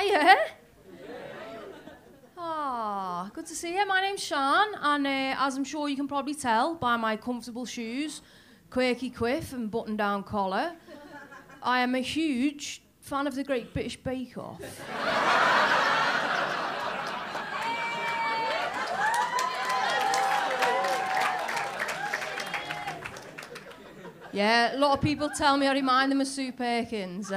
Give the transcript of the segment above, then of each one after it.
Hiya. Ah, good to see you. My name's Sian, and as I'm sure you can probably tell by my comfortable shoes, quirky quiff and button-down collar, I am a huge fan of the Great British Bake Off. Yeah, a lot of people tell me I remind them of Sue Perkins.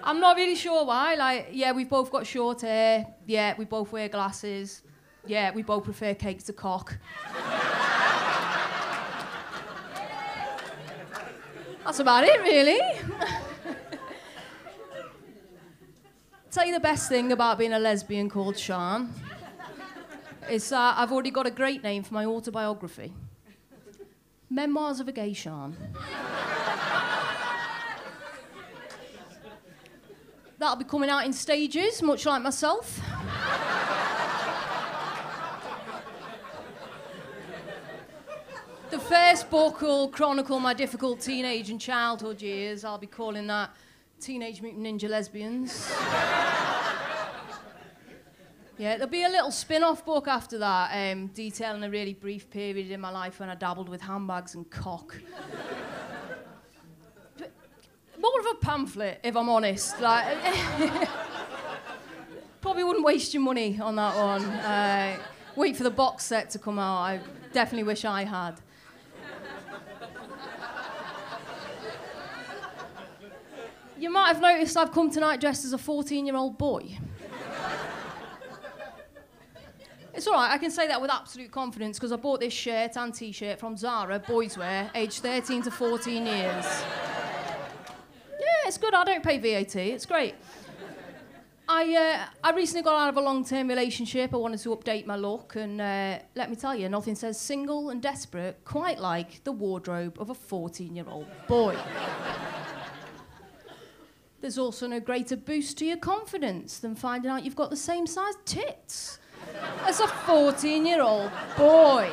I'm not really sure why. Like, yeah, we've both got short hair. Yeah, we both wear glasses. Yeah, we both prefer cake to cock. That's about it, really. Tell you the best thing about being a lesbian called Sian is I've already got a great name for my autobiography. Memoirs of a Gay Sian. That'll be coming out in stages, much like myself. The first book will chronicle my difficult teenage and childhood years. I'll be calling that Teenage Mutant Ninja Lesbians. Yeah, there'll be a little spin-off book after that, detailing a really brief period in my life when I dabbled with handbags and cock. More of a pamphlet, if I'm honest. Like, probably wouldn't waste your money on that one. Wait for the box set to come out. I definitely wish I had. You might have noticed I've come tonight dressed as a 14-year-old boy. It's all right, I can say that with absolute confidence because I bought this shirt and T-shirt from Zara, boys wear, aged 13 to 14 years. Yeah, it's good, I don't pay VAT, it's great. I recently got out of a long-term relationship. I wanted to update my look, and let me tell you, nothing says single and desperate quite like the wardrobe of a 14-year-old boy. There's also no greater boost to your confidence than finding out you've got the same size tits as a 14-year-old boy.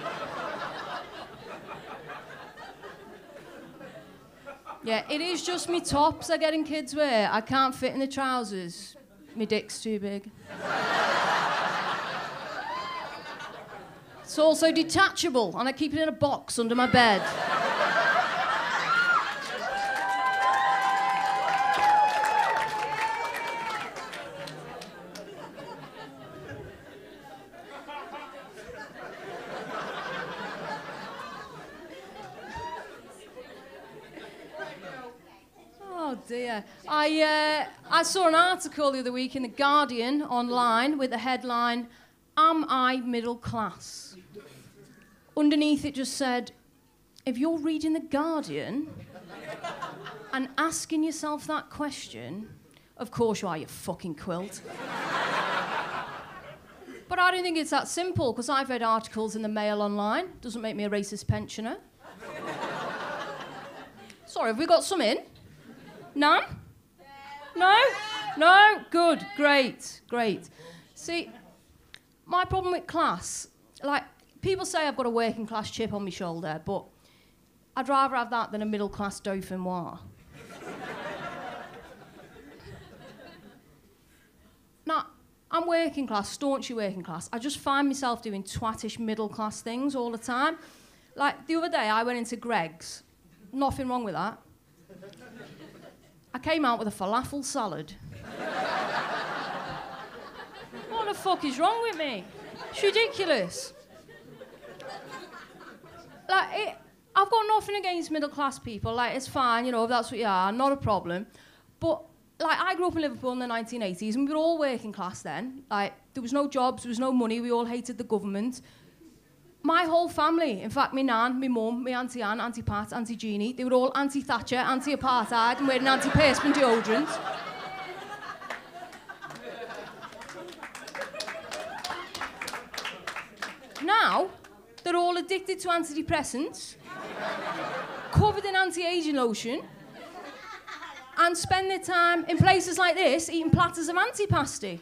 Yeah, it is just me tops I get in kids wear. I can't fit in the trousers. My dick's too big. It's also detachable, and I keep it in a box under my bed. Oh dear. I saw an article the other week in The Guardian online with the headline, "Am I middle class?" Underneath it just said, if you're reading The Guardian and asking yourself that question, of course you are, you fucking quilt. But I don't think it's that simple, because I've read articles in the Mail online. Doesn't make me a racist pensioner. Sorry, have we got some in? None? No? No? Good. Great. Great. See, my problem with class, like, people say I've got a working class chip on my shoulder, but I'd rather have that than a middle class dauphinois. Now, I'm working class, staunchly working class. I just find myself doing twattish middle class things all the time. Like, the other day I went into Greg's. Nothing wrong with that. I came out with a falafel salad. What the fuck is wrong with me? It's ridiculous. Like, I've got nothing against middle-class people. Like, it's fine, you know, if that's what you are, not a problem. But, like, I grew up in Liverpool in the 1980s, and we were all working class then. Like, there was no jobs, there was no money, we all hated the government. My whole family, in fact, my nan, my mum, my Auntie Anne, Auntie Pat, Auntie Jeannie, they were all anti-Thatcher, anti-apartheid, and wearing anti-perspirant deodorant. Now, they're all addicted to antidepressants, covered in anti-aging lotion, and spend their time in places like this eating platters of antipasti.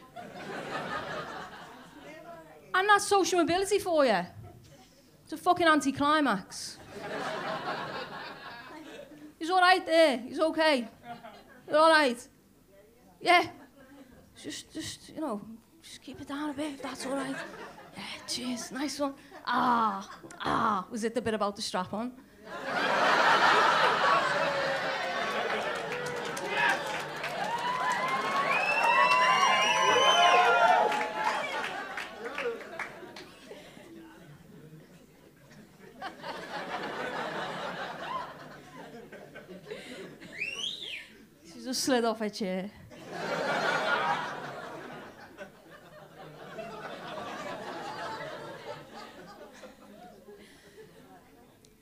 And that's social mobility for you. It's a fucking anticlimax. He's all right there. He's okay. You're all right. Yeah. Just, you know, just keep it down a bit, if that's all right. Yeah, cheers, nice one. Was it the bit about the strap-on? She just slid off her chair.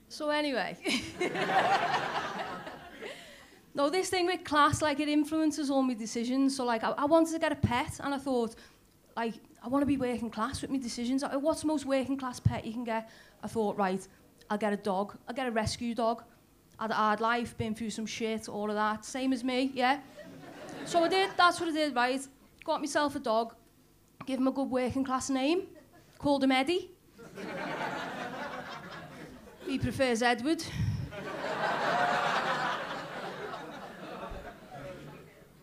So anyway, no, this thing with class, like, it influences all my decisions. So, like, I wanted to get a pet, and I thought, like, I want to be working class with my decisions. What's the most working class pet you can get? I thought, right, I'll get a dog. I'll get a rescue dog. Had a hard life, been through some shit, all of that. Same as me, yeah? So I did, that's what I did, right? Got myself a dog, give him a good working class name, called him Eddie. He prefers Edward.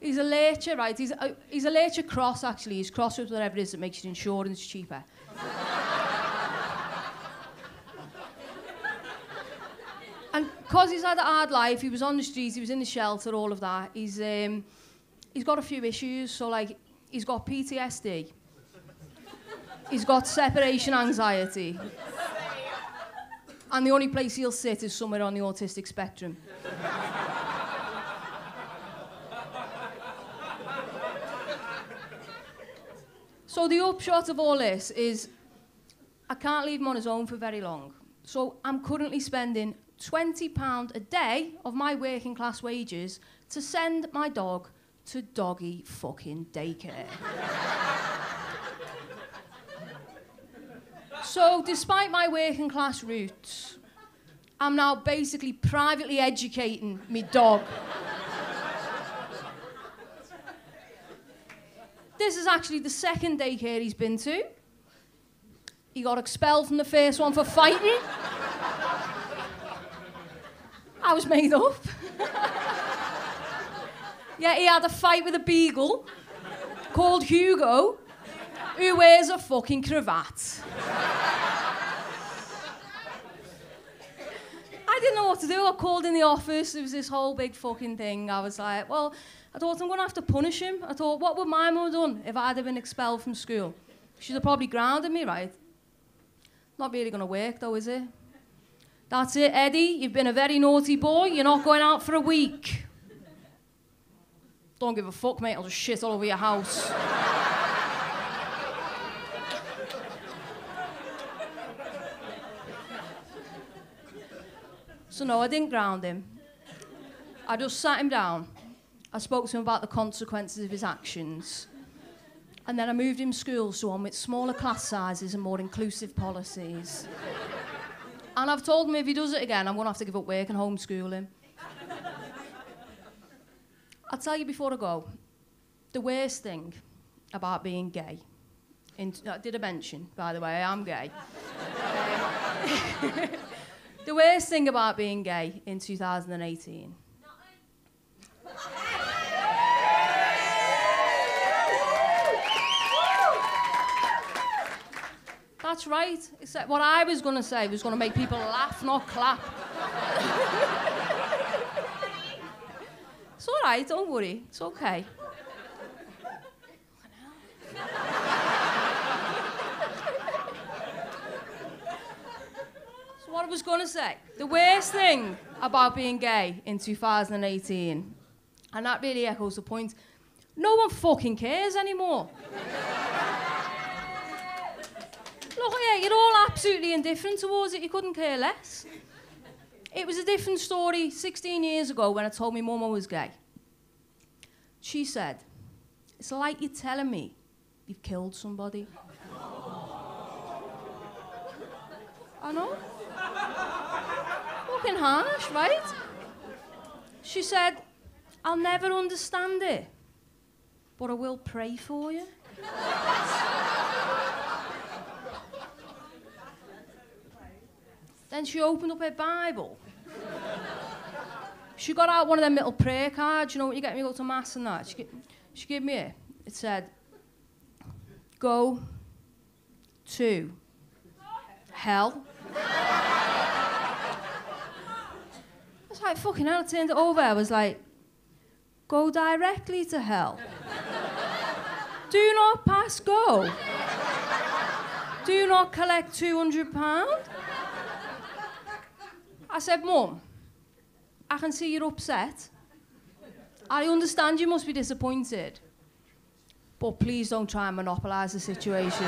He's a lurcher, right? He's a lurcher cross, actually. He's cross with whatever it is that makes your insurance cheaper. And because he's had a hard life, he was on the street, he was in the shelter, all of that. He's got a few issues. So, like, he's got PTSD. He's got separation anxiety. And the only place he'll sit is somewhere on the autistic spectrum. So the upshot of all this is I can't leave him on his own for very long. So I'm currently spending £20 a day of my working class wages to send my dog to doggy fucking daycare. So, despite my working class roots, I'm now basically privately educating me dog. This is actually the second daycare he's been to. He got expelled from the first one for fighting. I was made up. Yeah, he had a fight with a beagle called Hugo, who wears a fucking cravat. I didn't know what to do. I called in the office. There was this whole big fucking thing. I was like, well, I thought I'm going to have to punish him. I thought, what would my mum have done if I'd have been expelled from school? She'd have probably grounded me, right? Not really going to work, though, is it? That's it, Eddie. You've been a very naughty boy. You're not going out for a week. Don't give a fuck, mate. I'll just shit all over your house. So no, I didn't ground him. I just sat him down. I spoke to him about the consequences of his actions. And then I moved him schools to one with smaller class sizes and more inclusive policies. And I've told him if he does it again, I'm going to have to give up work and homeschool him. I'll tell you before I go, the worst thing about being gay, did I mention, by the way, I am gay. The worst thing about being gay in 2018. That's right. Except what I was going to say was going to make people laugh, not clap. It's all right, don't worry. It's okay. What I was going to say, the worst thing about being gay in 2018, and that really echoes the point, no one fucking cares anymore. Look, yeah, you're all absolutely indifferent towards it. You couldn't care less. It was a different story 16 years ago when I told my mum I was gay. She said, it's like you're telling me you've killed somebody. I know. Fucking harsh, right? She said, I'll never understand it, but I will pray for you. Then she opened up her Bible. She got out one of them little prayer cards, you know, when you get me to go to mass and that. She gave me it. It said, go to hell. I was like, fucking hell, I turned it over. I was like, go directly to hell. Do not pass go. Do not collect £200. I said, Mum, I can see you're upset. I understand you must be disappointed. But please don't try and monopolise the situation.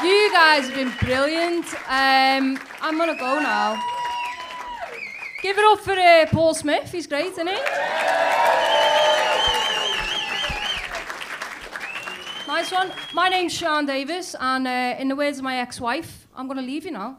You guys have been brilliant. I'm gonna go now. Give it up for Paul Smith. He's great, isn't he? Nice one. My name's Sian Davies, and in the words of my ex-wife, I'm gonna leave you now.